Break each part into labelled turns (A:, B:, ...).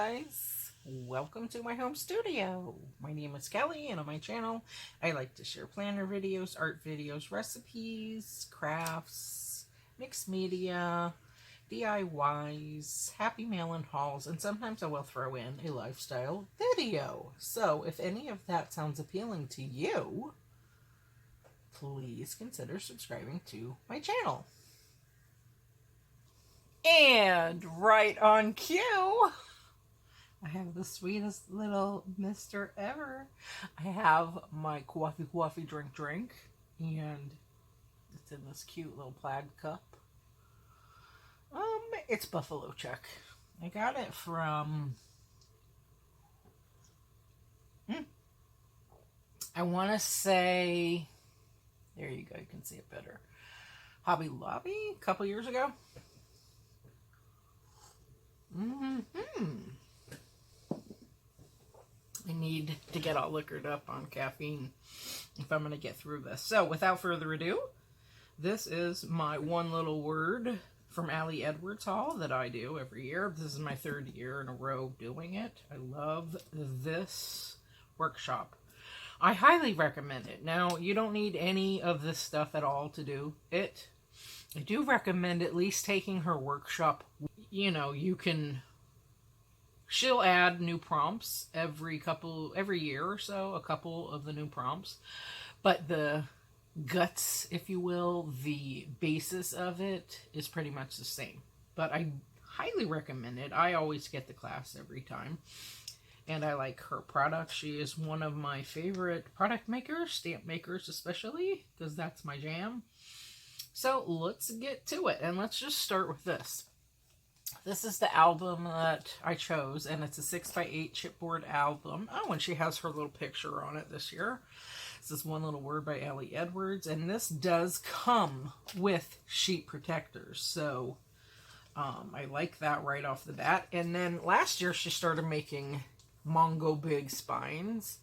A: guys, welcome to my home studio. My name is Kelly, and on my channel I like to share planner videos, art videos, recipes, crafts, mixed media, DIYs, happy mail and hauls, and sometimes I will throw in a lifestyle video. So if any of that sounds appealing to you, please consider subscribing to my channel. And right on cue, I have the sweetest little mister ever. I have my coffee drink, and it's in this cute little plaid cup. It's Buffalo Check. I got it from, I want to say, there you go, you can see it better, Hobby Lobby a couple years ago. I need to get all liquored up on caffeine if I'm going to get through this. So, without further ado, this is my one little word from Allie Edwards haul that I do every year. This is my third year in a row doing it. I love this workshop. I highly recommend it. Now, you don't need any of this stuff at all to do it. I do recommend at least taking her workshop. You know, she'll add new prompts every year or so, a couple of the new prompts. But the guts, if you will, the basis of it is pretty much the same. But I highly recommend it. I always get the class every time. And I like her product. She is one of my favorite product makers, stamp makers especially, because that's my jam. So let's get to it, and let's just start with this. This is the album that I chose, and it's a 6x8 chipboard album. Oh, and she has her little picture on it this year. This is One Little Word by Allie Edwards, and this does come with sheet protectors, so I like that right off the bat. And then last year she started making Mongo Big spines,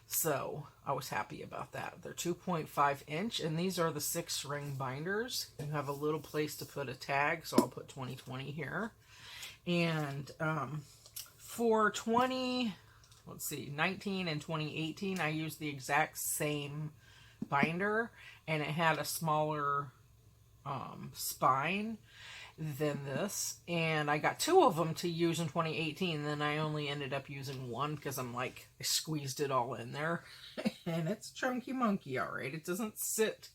A: so I was happy about that. They're 2.5 inch, and these are the 6-ring binders. You have a little place to put a tag, so I'll put 2020 here. And for 2019 and 2018, I used the exact same binder, and it had a smaller spine than this, and I got 2 of them to use in 2018, and then I only ended up using 1 because I'm like, I squeezed it all in there. And it's chunky monkey, alright. It doesn't sit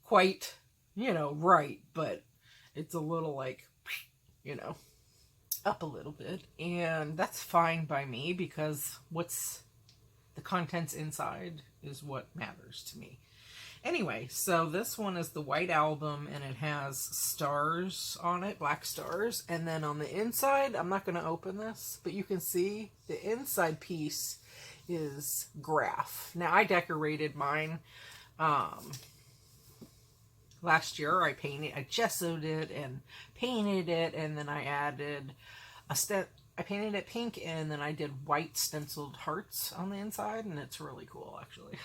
A: quite, right, but it's a little like, up a little bit, and that's fine by me because what's the contents inside is what matters to me. Anyway, so this one is the white album, and it has stars on it, black stars. And then on the inside, I'm not going to open this, but you can see the inside piece is graph. Now, I decorated mine last year. I gessoed it and painted it, and then I added I painted it pink, and then I did white stenciled hearts on the inside, and it's really cool, actually.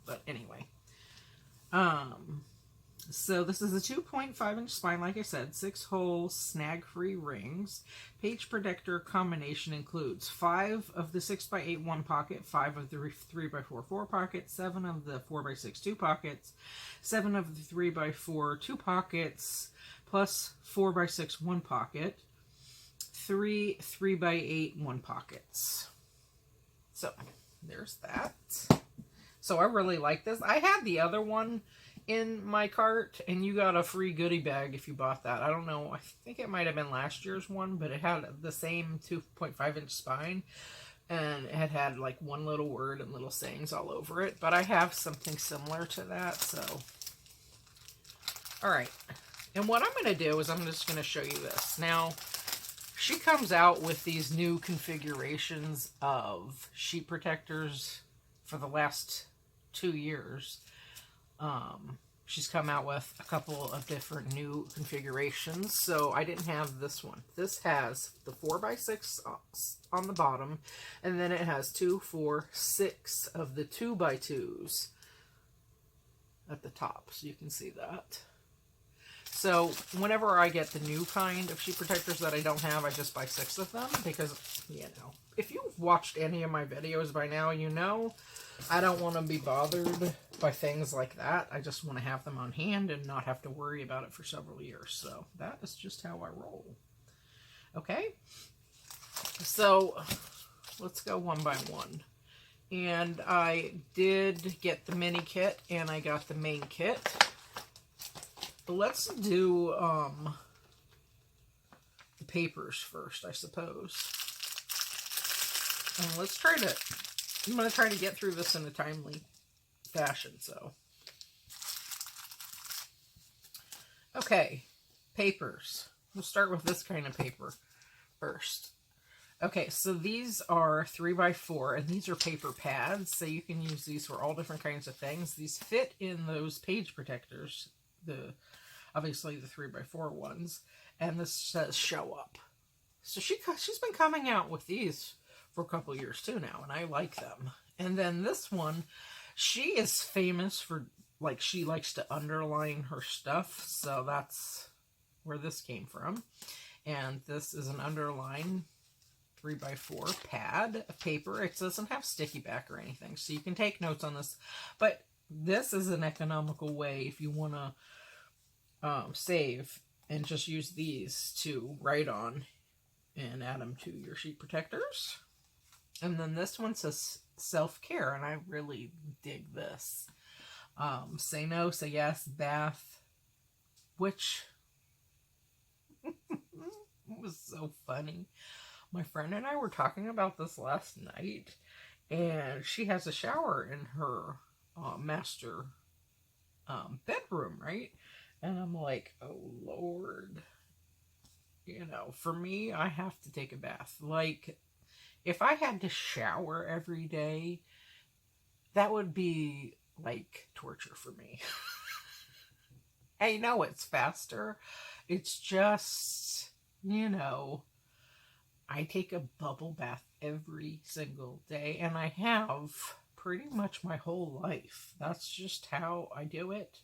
A: But anyway. So this is a 2.5 inch spine, like I said, 6-hole snag-free rings. Page protector combination includes 5 of the 6x8 1 pocket, 5 of the 3x4 4 pockets, 7 of the 4x6 2 pockets, 7 of the 3x4 2 pockets, plus 4x6 1 pocket, 3 3x8 1 pockets. So there's that. So I really like this. I had the other one in my cart, and you got a free goodie bag if you bought that. I don't know. I think it might have been last year's one, but it had the same 2.5 inch spine, and it had like one little word and little sayings all over it. But I have something similar to that, so. All right. And what I'm going to do is I'm just going to show you this. Now, she comes out with these new configurations of sheet protectors for the last 2 years. She's come out with a couple of different new configurations, so I didn't have this one. This has the 4x6 on the bottom, and then it has 2, 4, 6 of the 2x2s at the top, so you can see that. So whenever I get the new kind of sheet protectors that I don't have, I just buy 6 of them because, you know, if you've watched any of my videos by now, you know I don't want to be bothered by things like that. I just want to have them on hand and not have to worry about it for several years. So that is just how I roll. Okay? So let's go one by one. And I did get the mini kit and I got the main kit. Let's do the papers first, I suppose. And let's try to, I'm going to try to get through this in a timely fashion, so. Okay, papers. We'll start with this kind of paper first. Okay, so these are 3x4, and these are paper pads, so you can use these for all different kinds of things. These fit in those page protectors, obviously the 3x4 ones, and this says show up. So she's been coming out with these for a couple years too now, and I like them. And then this one, she is famous for, like, she likes to underline her stuff, so that's where this came from. And this is an underline 3x4 pad of paper. It doesn't have sticky back or anything, so you can take notes on this. But this is an economical way if you want to save and just use these to write on and add them to your sheet protectors. And then this one says self-care, and I really dig this. Say no, say yes, bath, which was so funny. My friend and I were talking about this last night, and she has a shower in her master bedroom, right? And I'm like, oh, Lord. You know, for me, I have to take a bath. Like, if I had to shower every day, that would be, like, torture for me. I know it's faster. It's just, you know, I take a bubble bath every single day, and I have pretty much my whole life. That's just how I do it.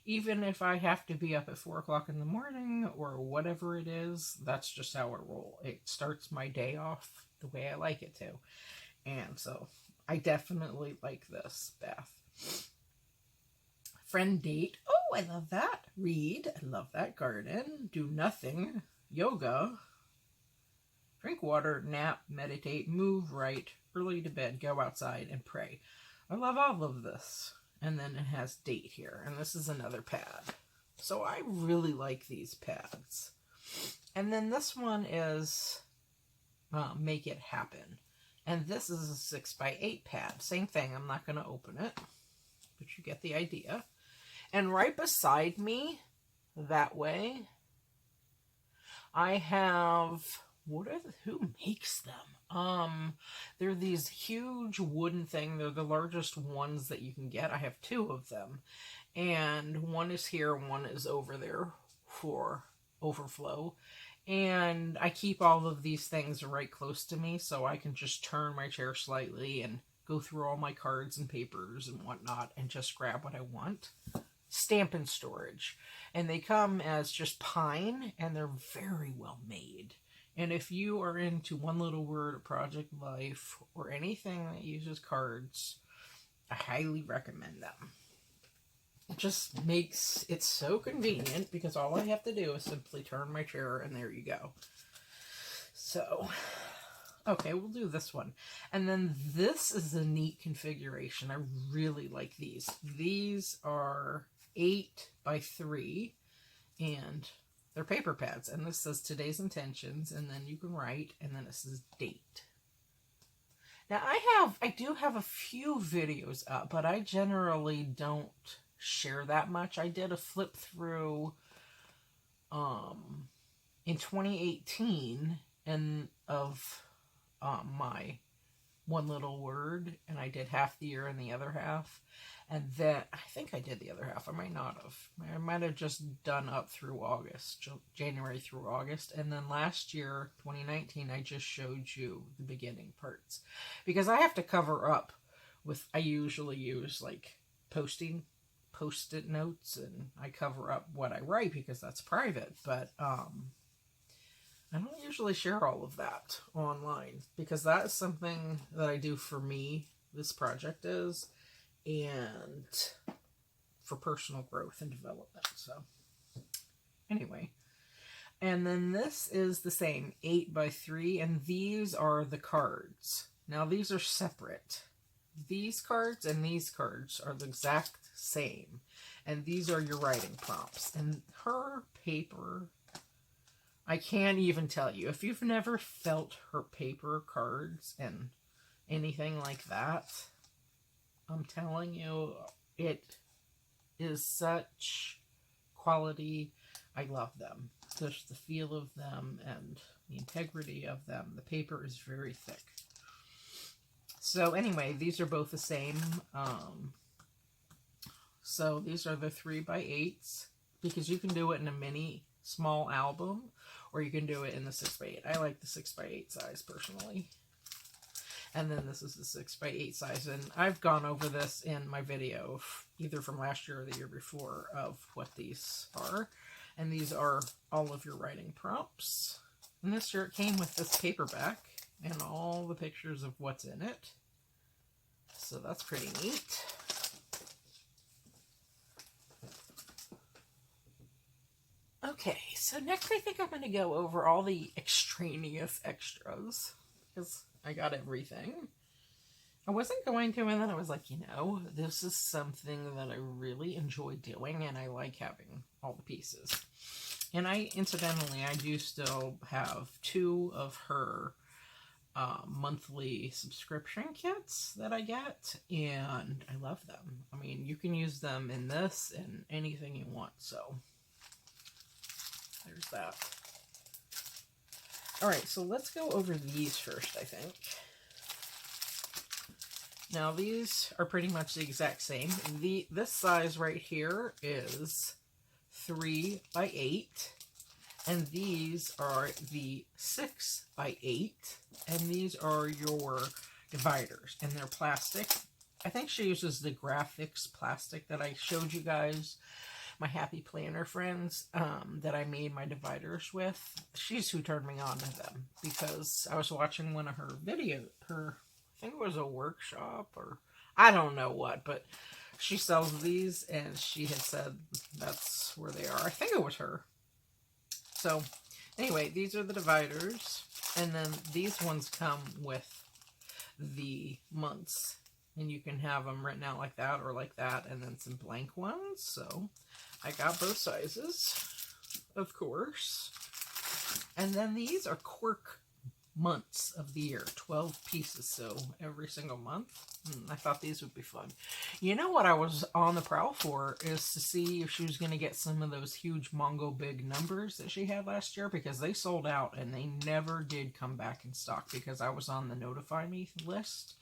A: Even if I have to be up at 4 o'clock in the morning or whatever it is, that's just how I roll. It starts my day off the way I like it to. And so I definitely like this bath. Friend date. Oh, I love that. Read. I love that. Garden. Do nothing. Yoga. Drink water. Nap. Meditate. Move. Write. Early to bed. Go outside and pray. I love all of this. And then it has date here. And this is another pad. So I really like these pads. And then this one is Make It Happen. And this is a 6x8 pad. Same thing. I'm not going to open it. But you get the idea. And right beside me, that way, I have... who makes them? They're these huge wooden thing. They're the largest ones that you can get. I have 2 of them. And one is here, one is over there for overflow. And I keep all of these things right close to me so I can just turn my chair slightly and go through all my cards and papers and whatnot and just grab what I want. Stampin' storage. And they come as just pine, and they're very well made. And if you are into One Little Word or Project Life or anything that uses cards, I highly recommend them. It just makes it so convenient because all I have to do is simply turn my chair and there you go. So, okay, we'll do this one. And then this is a neat configuration. I really like these. These are 8x3 and they're paper pads, and this says today's intentions, and then you can write, and then it says date. Now, I do have a few videos up, but I generally don't share that much. I did a flip through in 2018 and of my One Little Word, and I did half the year and the other half. And then, I think I did the other half. I might not have. I might have just done up through August, January through August. And then last year, 2019, I just showed you the beginning parts. Because I have to cover up with, I usually use like post-it Post-it notes, and I cover up what I write because that's private, but I don't usually share all of that online because that is something that I do for me, this project is, and for personal growth and development. So anyway, and then this is the same 8x3, and these are the cards. Now these are separate. These cards and these cards are the exact same, and these are your writing prompts. And her paper, I can't even tell you. If you've never felt her paper cards and anything like that, I'm telling you, it is such quality. I love them. Just the feel of them and the integrity of them. The paper is very thick. So anyway, these are both the same. So these are the 3x8s, because you can do it in a mini small album, or you can do it in the 6x8. I like the 6x8 size personally. And then this is the 6x8 size, and I've gone over this in my video, either from last year or the year before, of what these are. And these are all of your writing prompts. And this year it came with this paperback and all the pictures of what's in it. So that's pretty neat. Okay, so next I think I'm going to go over all the extraneous extras, because I got everything. I wasn't going to, and then I was like, you know, this is something that I really enjoy doing, and I like having all the pieces. And incidentally, I do still have 2 of her monthly subscription kits that I get, and I love them. I mean, you can use them in this and anything you want, so there's that. Alright, so let's go over these first, I think. Now, these are pretty much the exact same. This size right here is 3x8, and these are the 6x8, and these are your dividers, and they're plastic. I think she uses the graphics plastic that I showed you guys, my Happy Planner friends, that I made my dividers with. She's who turned me on to them, because I was watching one of her videos, I think it was a workshop, or I don't know what, but she sells these, and she had said that's where they are. I think it was her. So, anyway, these are the dividers, and then these ones come with the months, and you can have them written out like that or like that, and then some blank ones. So, I got both sizes, of course. And then these are quirk months of the year, 12 pieces, so every single month. I thought these would be fun. You know what I was on the prowl for is to see if she was going to get some of those huge Mongo big numbers that she had last year, because they sold out and they never did come back in stock, because I was on the notify me list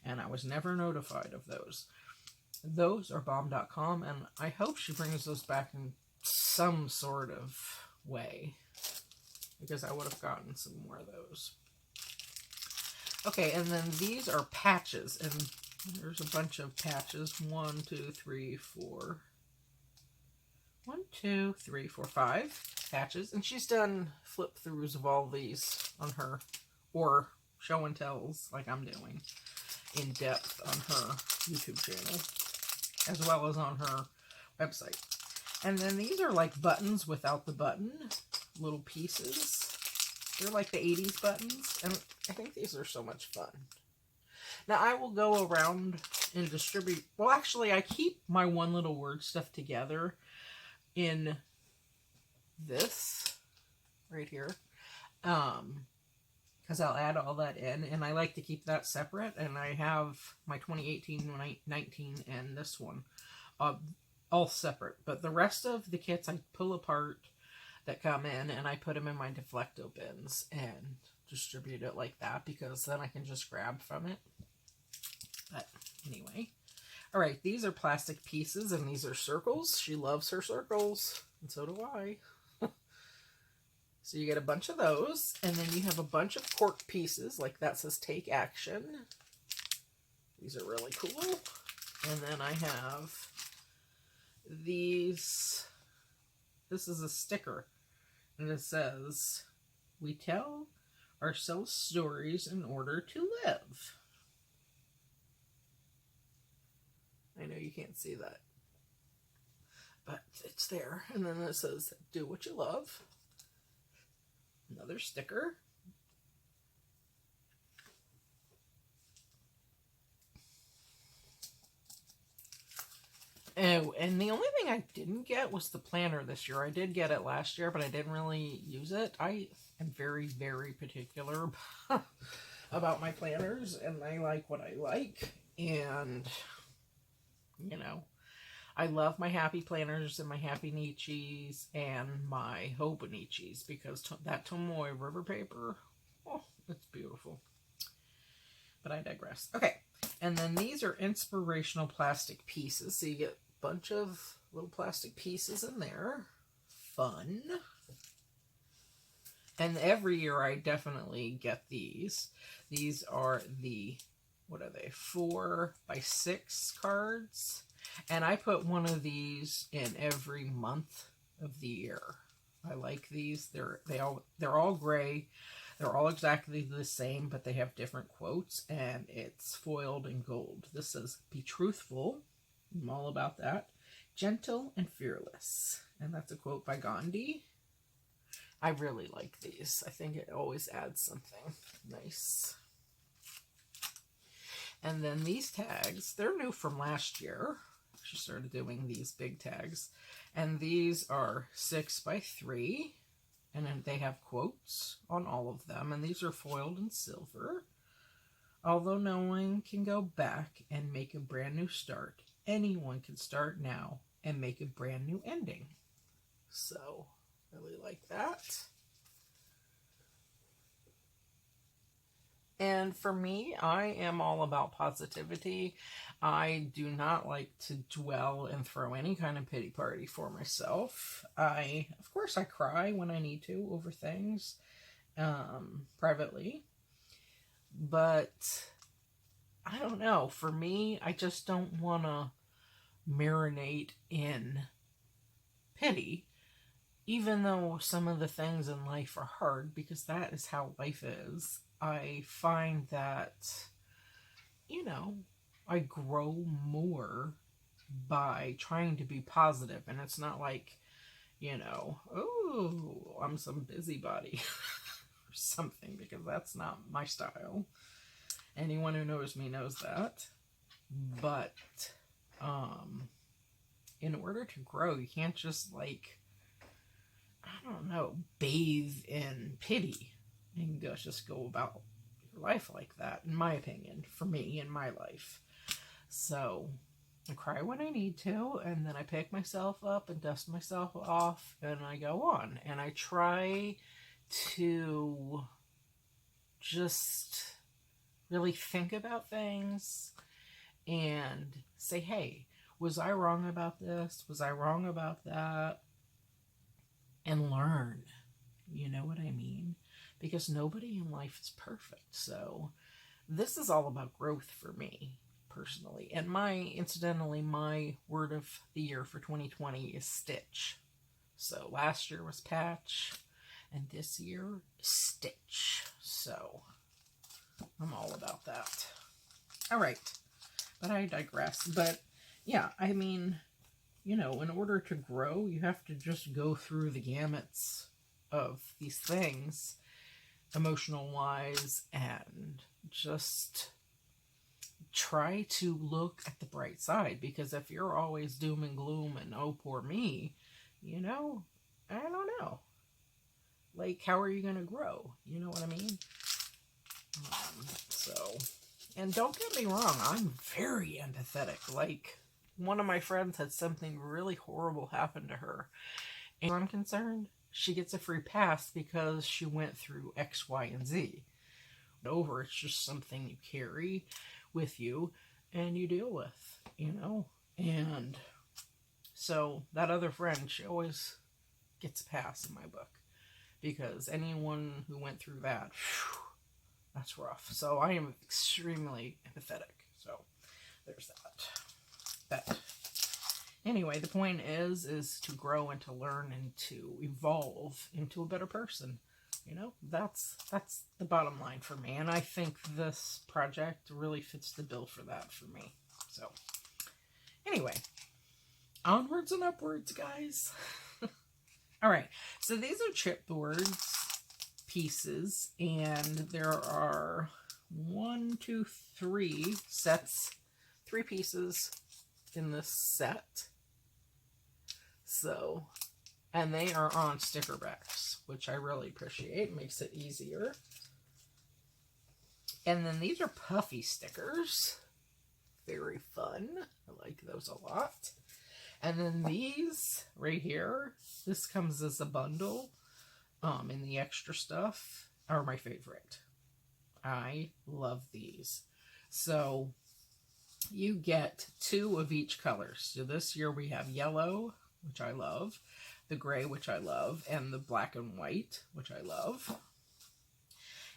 A: and I was never notified of those. Those are bomb.com, and I hope she brings those back in some sort of way, because I would have gotten some more of those. Okay, and then these are patches, and there's a bunch of patches. 1, 2, 3, 4. 1, 2, 3, 4, 5 patches. And she's done flip-throughs of all these on her, or show and tells like I'm doing, in depth on her YouTube channel, as well as on her website. And then these are like buttons without the button, little pieces. They're like the 80s buttons, and I think these are so much fun. Now, I will go around and distribute... Well, actually, I keep my one little word stuff together in this right here, because I'll add all that in, and I like to keep that separate, and I have my 2018, 19, and this one all separate. But the rest of the kits I pull apart that come in, and I put them in my deflecto bins and distribute it like that, because then I can just grab from it. But anyway, all right, these are plastic pieces, and these are circles. She loves her circles, and so do I. So you get a bunch of those, and then you have a bunch of cork pieces, like that says take action. These are really cool. And then I have this is a sticker, and it says, "We tell ourselves stories in order to live." I know you can't see that, but it's there. And then it says, "Do what you love." Another sticker. Oh, and the only thing I didn't get was the planner this year. I did get it last year, but I didn't really use it. I am very, very particular about my planners, and I like what I like. And, you know, I love my Happy Planners and my Happy Nichis and my Hobonichis, because that Tomoe River paper, oh, it's beautiful. But I digress. Okay, and then these are inspirational plastic pieces. So you get a bunch of little plastic pieces in there. Fun. And every year I definitely get these. These are the, what are they, 4x6 cards. And I put one of these in every month of the year. I like these. They're all gray. They're all exactly the same, but they have different quotes, and it's foiled in gold. This says, "Be truthful." I'm all about that. "Gentle and fearless." And that's a quote by Gandhi. I really like these. I think it always adds something nice. And then these tags, they're new from last year. She started doing these big tags. And these are 6x3. And then they have quotes on all of them. And these are foiled in silver. "Although no one can go back and make a brand new start, anyone can start now and make a brand new ending." So, really like that. And for me, I am all about positivity. I do not like to dwell and throw any kind of pity party for myself. Of course, I cry when I need to over things, privately. But, I don't know. For me, I just don't want to marinate in pity. Even though some of the things in life are hard, because that is how life is. I find that, I grow more by trying to be positive. And it's not like, "Oh, I'm some busybody," or something, because that's not my style. Anyone who knows me knows that. But, in order to grow, you can't just, bathe in pity and just go about your life like that, in my opinion, for me, in my life. So, I cry when I need to, and then I pick myself up and dust myself off, and I go on. And I try to just really think about things and say, "Hey, was I wrong about this? Was I wrong about that?" And learn. You know what I mean? Because nobody in life is perfect. So this is all about growth for me, personally. And incidentally, my word of the year for 2020 is stitch. So last year was patch, and this year is stitch. So I'm all about that. All right. But I digress. But yeah, I mean, in order to grow, you have to just go through the gamuts of these things, emotional-wise, and just try to look at the bright side. Because if you're always doom and gloom and, "Oh, poor me," I don't know. How are you going to grow? You know what I mean? And don't get me wrong, I'm very empathetic. One of my friends had something really horrible happen to her. And as I'm concerned, she gets a free pass because she went through X, Y, and Z. It's just something you carry with you and you deal with, And so that other friend, she always gets a pass in my book. Because anyone who went through that, that's rough. So I am extremely empathetic. So there's that. But Anyway, the point is to grow and to learn and to evolve into a better person. You know, that's the bottom line for me. And I think this project really fits the bill for that for me. So, anyway, onwards and upwards, guys. All right, so these are chipboard pieces, and there are 3 sets, 3 pieces in this set. So, and they are on sticker backs, which I really appreciate. Makes it easier. And then these are puffy stickers. Very fun. I like those a lot. And then these right here, this comes as a bundle. And the extra stuff are my favorite. I love these. So you get 2 of each color. So this year we have yellow, which I love, the gray, which I love, and the black and white, which I love.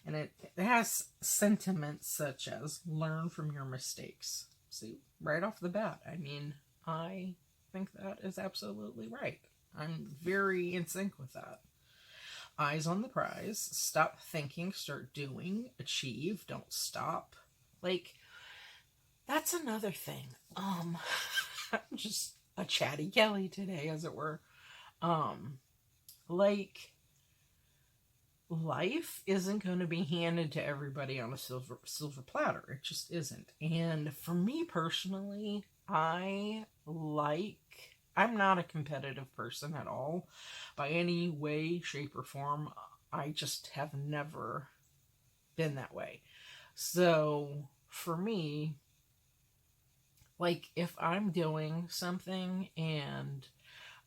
A: And it has sentiments such as learn from your mistakes. See, right off the bat, I mean, I think that is absolutely right. I'm very in sync with that. Eyes on the prize. Stop thinking, start doing, achieve, don't stop. Like, that's another thing. I'm just a chatty Kelly today, as it were. Like, life isn't going to be handed to everybody on a silver platter. It just isn't. And for me personally, I'm not a competitive person at all, by any way, shape, or form. I just have never been that way. So, for me, like, if I'm doing something and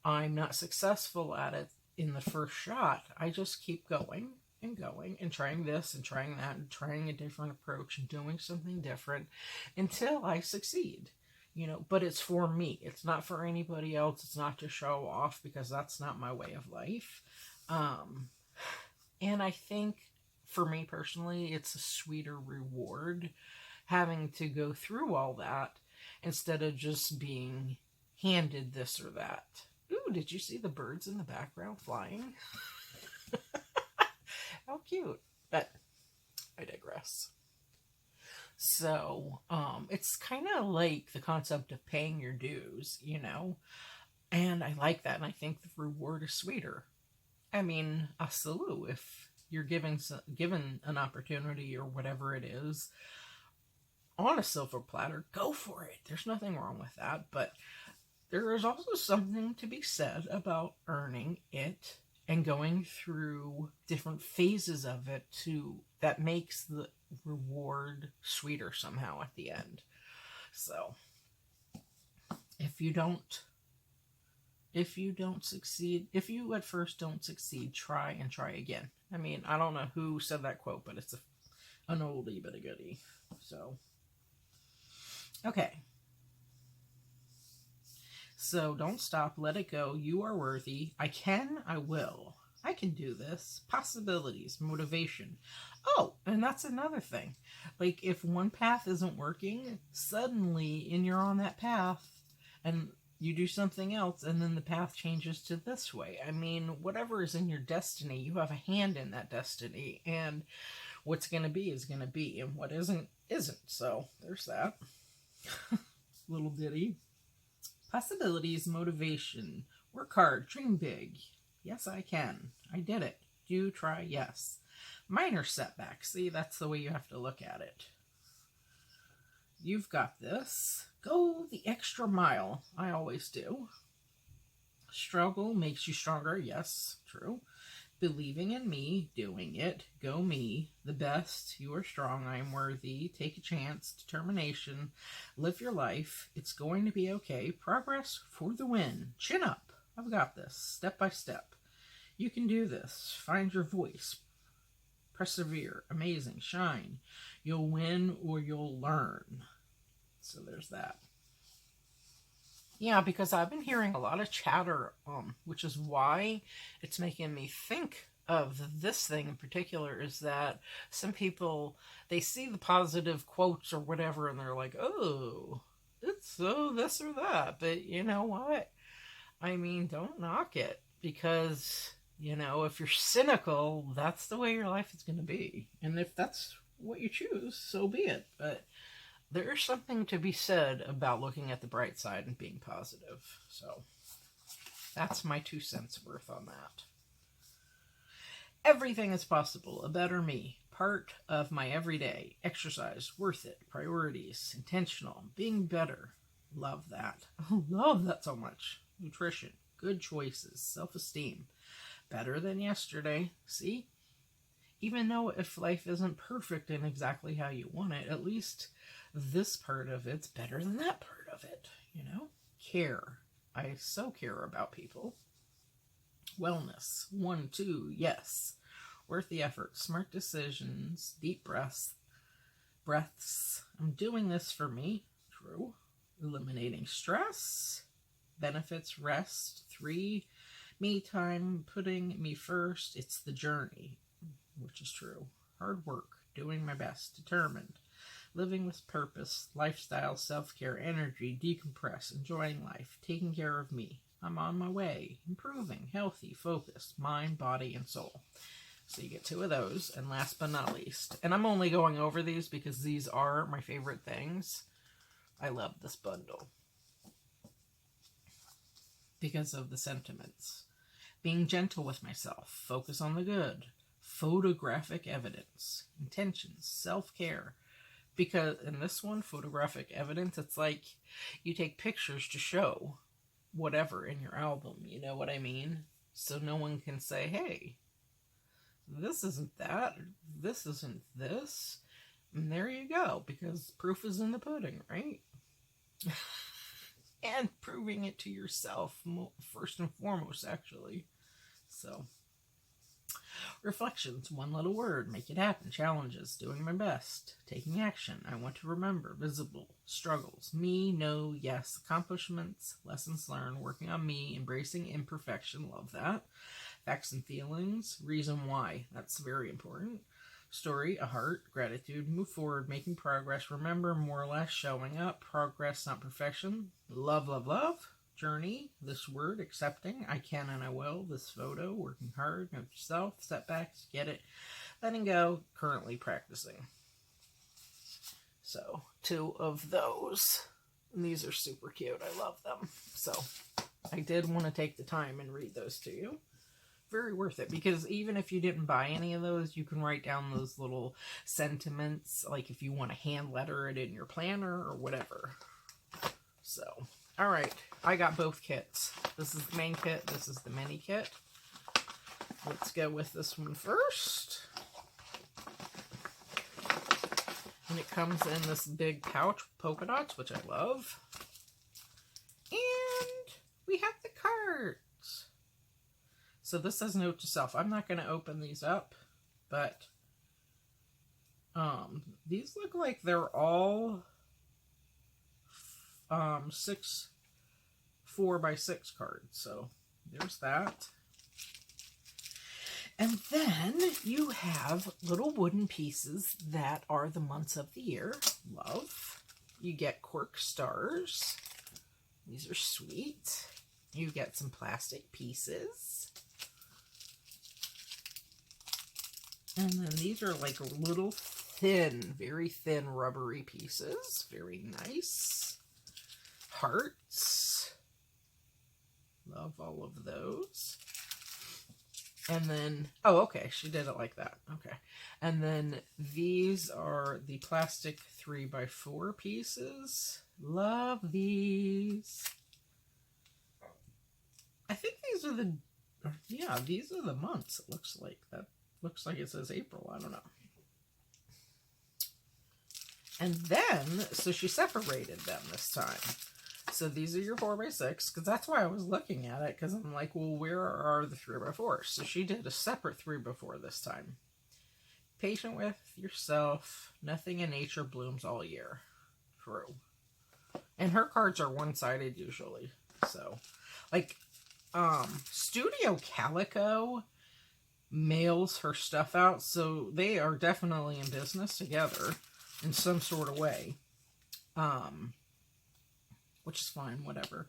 A: I'm not successful at it in the first shot, I just keep going and going and trying this and trying that and trying a different approach and doing something different until I succeed. You know, but it's for me. It's not for anybody else. It's not to show off, because that's not my way of life. And I think for me personally, it's a sweeter reward having to go through all that instead of just being handed this or that. Ooh, did you see the birds in the background flying? How cute. But I digress. So, it's kind of like the concept of paying your dues, you know? And I like that, and I think the reward is sweeter. I mean, a salute if you're given an opportunity or whatever it is on a silver platter, go for it. There's nothing wrong with that, but there is also something to be said about earning it and going through different phases of it that makes the reward sweeter somehow at the end. So if you at first don't succeed, try and try again. I mean, I don't know who said that quote, but it's an oldie but a goodie. So, okay. So don't stop, let it go. You are worthy. I will. I can do this. Possibilities, motivation. Oh, and that's another thing. Like, if one path isn't working, suddenly, and you're on that path, and you do something else, and then the path changes to this way. I mean, whatever is in your destiny, you have a hand in that destiny, and what's going to be is going to be, and what isn't. So, there's that. Little ditty. Possibilities, motivation. Work hard, dream big. Yes, I can. I did it. Do try, yes. Minor setbacks. See, that's the way you have to look at it. You've got this. Go the extra mile. I always do. Struggle makes you stronger. Yes, true. Believing in me, doing it. Go me. The best. You are strong. I am worthy. Take a chance. Determination. Live your life. It's going to be okay. Progress for the win. Chin up. I've got this. Step by step. You can do this. Find your voice. Persevere. Amazing. Shine. You'll win or you'll learn. So there's that. Yeah, because I've been hearing a lot of chatter, which is why it's making me think of this thing in particular, is that some people, they see the positive quotes or whatever, and they're like, oh, it's so this or that. But you know what? I mean, don't knock it because, if you're cynical, that's the way your life is going to be. And if that's what you choose, so be it. But there's something to be said about looking at the bright side and being positive. So that's my 2 cents worth on that. Everything is possible. A better me. Part of my everyday. Exercise. Worth it. Priorities. Intentional. Being better. Love that. Love that so much. Nutrition. Good choices. Self-esteem. Better than yesterday. See? Even though if life isn't perfect and exactly how you want it, at least this part of it's better than that part of it. Care. I so care about people. Wellness. 1, 2, yes. Worth the effort. Smart decisions. Deep breaths. I'm doing this for me. True. Eliminating stress. Benefits. Rest. 3, me time. Putting me first. It's the journey, which is true. Hard work. Doing my best. Determined. Living with purpose. Lifestyle. Self-care. Energy. Decompress. Enjoying life. Taking care of me. I'm on my way. Improving. Healthy. Focused. Mind, body, and soul. So you get 2 of those. And last but not least, and I'm only going over these because these are my favorite things. I love this bundle because of the sentiments. Being gentle with myself. Focus on the good. Photographic evidence. Intentions. Self-care. Because in this one, photographic evidence, it's like you take pictures to show whatever in your album. You know what I mean? So no one can say, hey, this isn't that, or this isn't this. And there you go, because proof is in the pudding, right? And proving it to yourself, first and foremost, actually. So, reflections, 1 little word, make it happen, challenges, doing my best, taking action, I want to remember, visible, struggles, me, no, yes, accomplishments, lessons learned, working on me, embracing imperfection, love that, facts and feelings, reason why, that's very important, story, a heart, gratitude, move forward, making progress, remember, more or less, showing up, progress, not perfection, love, love, love, journey, this word, accepting, I can and I will, this photo, working hard, know yourself, setbacks, get it, letting go, currently practicing. So, 2 of those. And these are super cute. I love them. So, I did want to take the time and read those to you. Very worth it, because even if you didn't buy any of those, you can write down those little sentiments, like if you want to hand letter it in your planner or whatever. So, all right, I got both kits. This is the main kit, this is the mini kit. Let's go with this one first. And it comes in this big pouch with polka dots, which I love. And we have the cards. So this says note to self. I'm not going to open these up, but these look like they're all 6 4x6 cards. So there's that. And then you have little wooden pieces that are the months of the year. Love. You get cork stars. These are sweet. You get some plastic pieces. And then these are like little thin, very thin rubbery pieces. Very nice. Hearts. Love all of those. And then, oh, okay, she did it like that. Okay. And then these are the plastic 3x4 pieces. Love these. I think these are the, yeah, these are the months, it looks like. That looks like it says April. I don't know. And then, so she separated them this time. So these are your 4x6, because that's why I was looking at it, because I'm like, well, where are the 3x4s? So she did a separate 3x4 this time. Patient with yourself. Nothing in nature blooms all year. True. And her cards are one-sided usually. So, like, Studio Calico mails her stuff out, so they are definitely in business together in some sort of way. which is fine, whatever.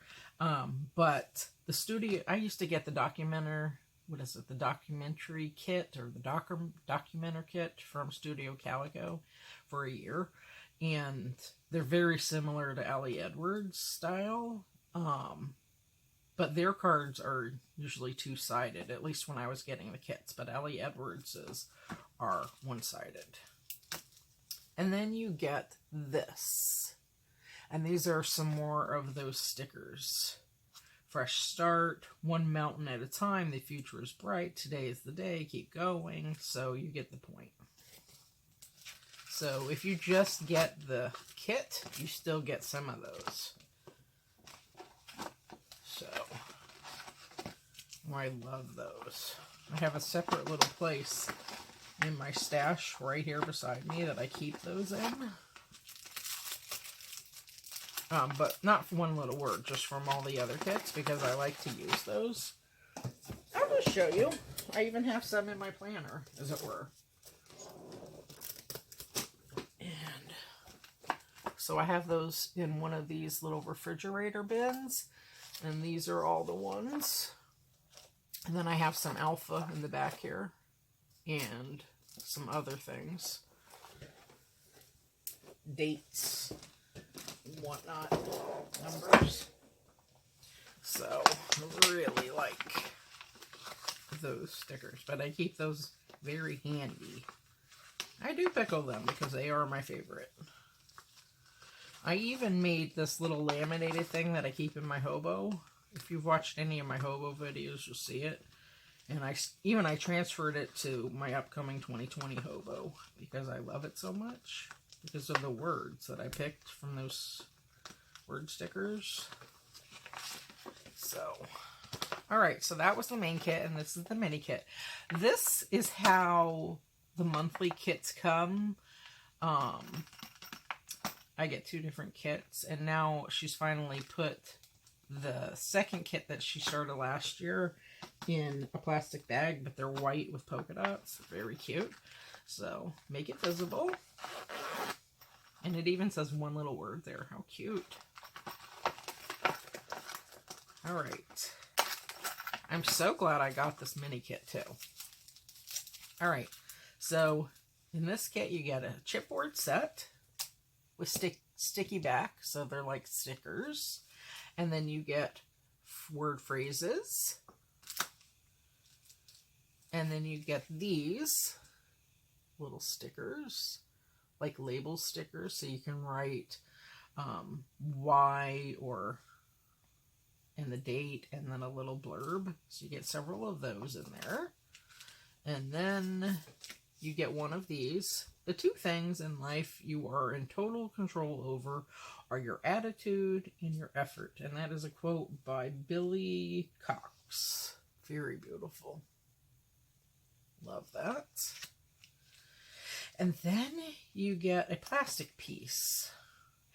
A: But the studio, I used to get the the documentary kit or the documenter kit from Studio Calico for a year. And they're very similar to Ellie Edwards' style. But their cards are usually two-sided, at least when I was getting the kits. But Ellie Edwards's are one-sided. And then you get this. And these are some more of those stickers. Fresh start, one mountain at a time, the future is bright, today is the day, keep going. So you get the point. So if you just get the kit, you still get some of those. So, I love those. I have a separate little place in my stash right here beside me that I keep those in. But not for one little word, just from all the other kits, because I like to use those. I'll just show you. I even have some in my planner, as it were. And so I have those in one of these little refrigerator bins. And these are all the ones. And then I have some alpha in the back here. And some other things. Dates. Whatnot. Numbers. So, I really like those stickers. But I keep those very handy. I do pickle them because they are my favorite. I even made this little laminated thing that I keep in my hobo. If you've watched any of my hobo videos, you'll see it. And I transferred it to my upcoming 2020 hobo because I love it so much. Because of the words that I picked from those word stickers. So, alright, so that was the main kit, and this is the mini kit. This is how the monthly kits come. I get 2 different kits, and now she's finally put the second kit that she started last year in a plastic bag, but they're white with polka dots. Very cute. So, make it visible. And it even says one little word there. How cute. Alright. I'm so glad I got this mini kit, too. Alright. So, in this kit, you get a chipboard set with sticky back, so they're like stickers. And then you get word phrases. And then you get these little stickers, like label stickers, so you can write why and the date, and then a little blurb. So you get several of those in there. And then you get one of these. The 2 things in life you are in total control over are your attitude and your effort. And that is a quote by Billy Cox. Very beautiful. Love that. And then you get a plastic piece.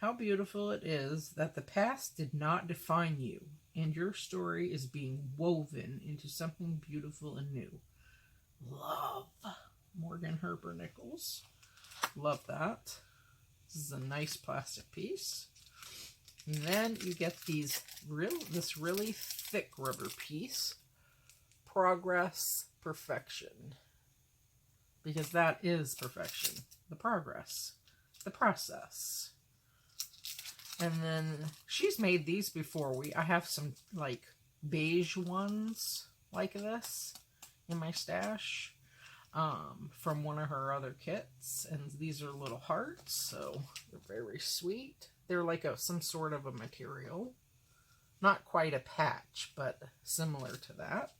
A: How beautiful it is that the past did not define you, and your story is being woven into something beautiful and new. Love. Morgan Herber Nichols. Love that. This is a nice plastic piece. And then you get this really thick rubber piece. Progress, perfection. Because that is perfection. The progress. The process. And then she's made these before. I have some like beige ones like this in my stash. From one of her other kits, and these are little hearts, so they're very sweet. They're like some sort of a material, not quite a patch, but similar to that.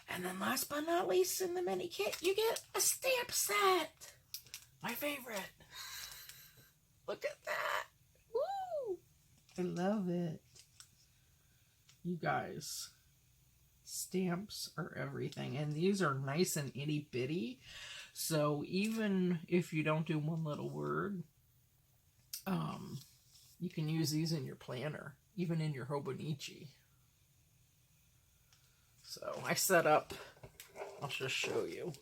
A: And then last but not least, in the mini kit, you get a stamp set. My favorite. Look at that. Woo! I love it. You guys. Stamps are everything, and these are nice and itty bitty, so even if you don't do one little word, you can use these in your planner, even in your Hobonichi. So I set up, I'll just show you.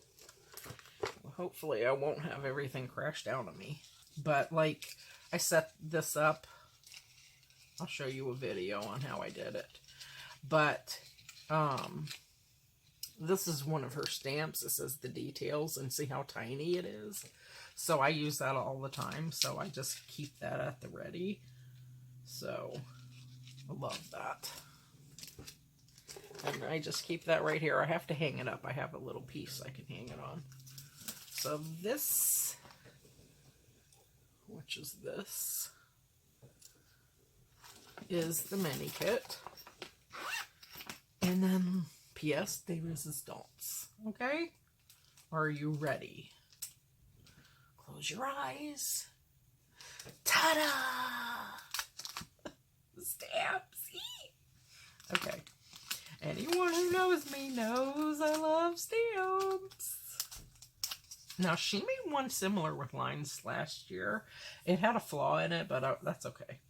A: Hopefully I won't have everything crash down on me, but like I set this up I'll show you a video on how I did it. But, this is one of her stamps. It says the details, and see how tiny it is. So I use that all the time. So I just keep that at the ready. So I love that. And I just keep that right here. I have to hang it up. I have a little piece I can hang it on. So this, which is this, is the mini kit. And then pièce de résistance. Okay? Are you ready? Close your eyes. Ta-da! Stamps. Okay. Anyone who knows me knows I love stamps. Now, she made one similar with lines last year. It had a flaw in it, but that's okay.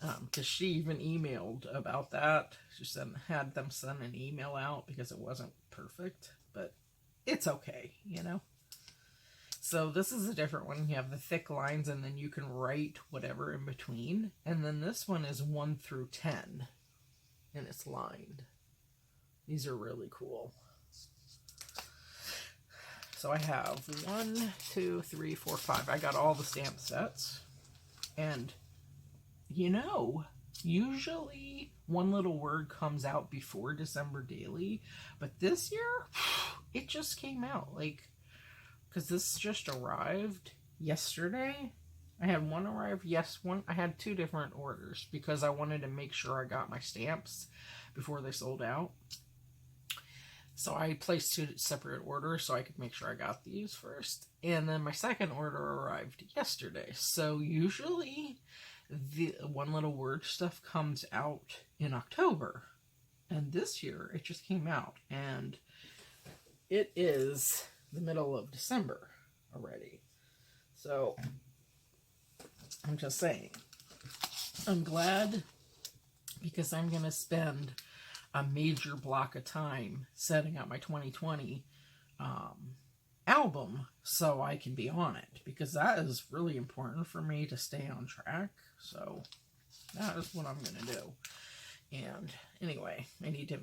A: Because she even emailed about that. She had them send an email out because it wasn't perfect. But it's okay, you know. So this is a different one. You have the thick lines, and then you can write whatever in between. And then this one is 1 through 10. And it's lined. These are really cool. So I have 1, 2, 3, 4, 5. I got all the stamp sets. And, you know, usually one little word comes out before December Daily. But this year, it just came out. Like, because this just arrived yesterday. I had one arrive, I had 2 different orders because I wanted to make sure I got my stamps before they sold out. So I placed 2 separate orders so I could make sure I got these first. And then my second order arrived yesterday. So usually the one little word stuff comes out in October. And this year it just came out. And it is the middle of December already. So I'm just saying, I'm glad because I'm going to spend a major block of time setting up my 2020 album so I can be on it, because that is really important for me to stay on track. So that is what I'm going to do. And anyway, I need to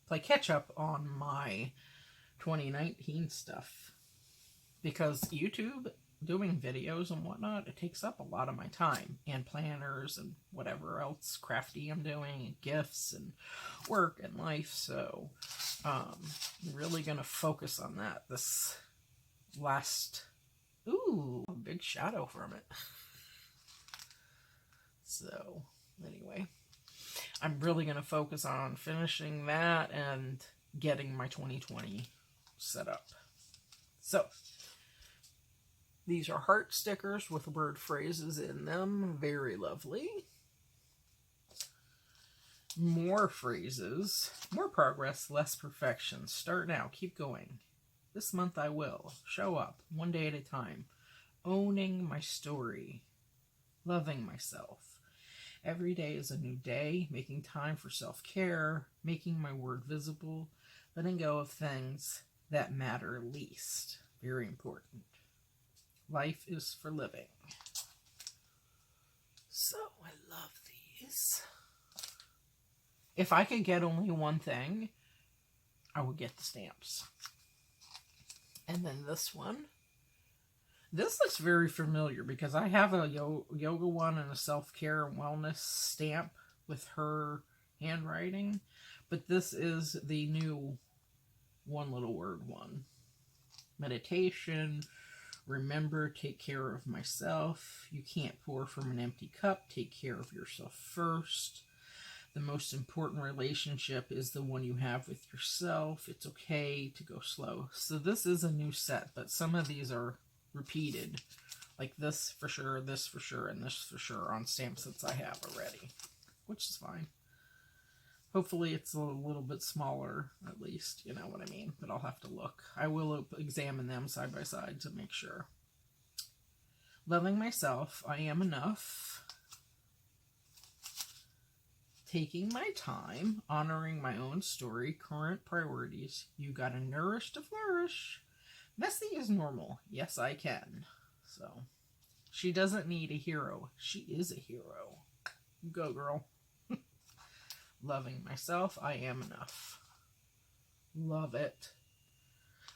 A: play catch up on my 2019 stuff, because YouTube, doing videos and whatnot, it takes up a lot of my time, and planners and whatever else crafty I'm doing, and gifts and work and life. So I'm really gonna focus on that this last. Ooh, a big shadow from it. So anyway, I'm really gonna focus on finishing that and getting my 2020 set up. So these are heart stickers with word phrases in them. Very lovely. More phrases. More progress, less perfection. Start now. Keep going. This month I will. Show up. One day at a time. Owning my story. Loving myself. Every day is a new day. Making time for self-care. Making my word visible. Letting go of things that matter least. Very important. Life is for living. So, I love these. If I could get only one thing, I would get the stamps. And then this one. This looks very familiar because I have a yoga one and a self-care and wellness stamp with her handwriting. But this is the new one little word one. Meditation. Remember, take care of myself. You can't pour from an empty cup. Take care of yourself first. The most important relationship is the one you have with yourself. It's okay to go slow. So this is a new set, but some of these are repeated. Like this for sure, and this for sure on stamp sets I have already, which is fine. Hopefully it's a little bit smaller, at least, you know what I mean, but I'll have to look. I will examine them side by side to make sure. Loving myself, I am enough. Taking my time, honoring my own story, current priorities. You gotta nourish to flourish. Messy is normal. Yes, I can. So, she doesn't need a hero. She is a hero. Go, girl. Loving myself, I am enough. Love it.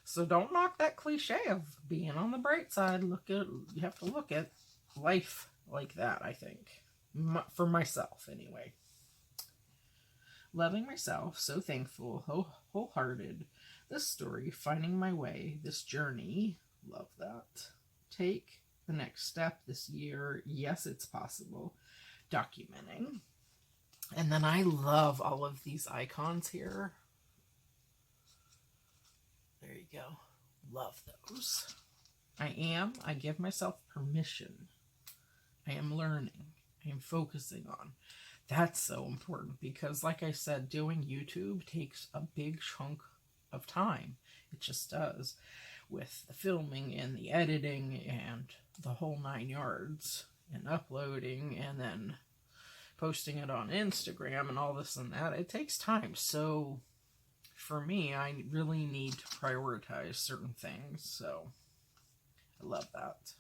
A: So don't knock that cliche of being on the bright side. You have to look at life like that, I think. For myself, anyway. Loving myself, so thankful, wholehearted. This story, finding my way, this journey. Love that. Take the next step this year. Yes, it's possible. Documenting. And then I love all of these icons here. There you go. Love those. I give myself permission. I am learning. I am focusing on. That's so important because, like I said, doing YouTube takes a big chunk of time. It just does. With the filming and the editing and the whole 9 yards. And uploading and then posting it on Instagram and all this and that. It takes time. So for me, I really need to prioritize certain things. So I love that.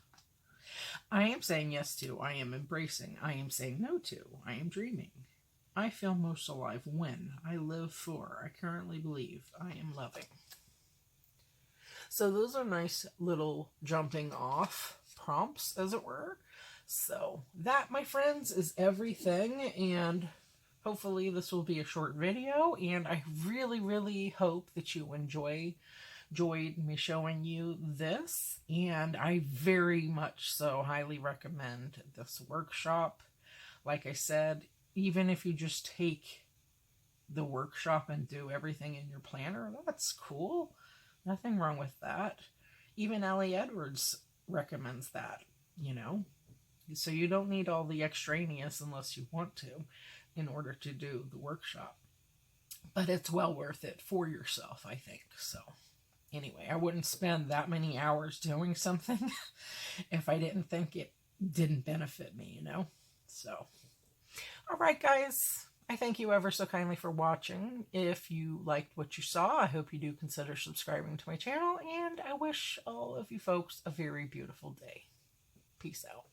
A: I am saying yes to, I am embracing, I am saying no to, I am dreaming. I feel most alive when I live for, I currently believe I am loving. So those are nice little jumping off prompts, as it were. So that, my friends, is everything, and hopefully this will be a short video, and I really, really hope that you enjoyed me showing you this, and I very much so highly recommend this workshop. Like I said, even if you just take the workshop and do everything in your planner, that's cool. Nothing wrong with that. Even Ellie Edwards recommends that, you know. So you don't need all the extraneous unless you want to in order to do the workshop. But it's well worth it for yourself, I think. So anyway, I wouldn't spend that many hours doing something if I didn't think it didn't benefit me, you know? So, all right, guys. I thank you ever so kindly for watching. If you liked what you saw, I hope you do consider subscribing to my channel, and I wish all of you folks a very beautiful day. Peace out.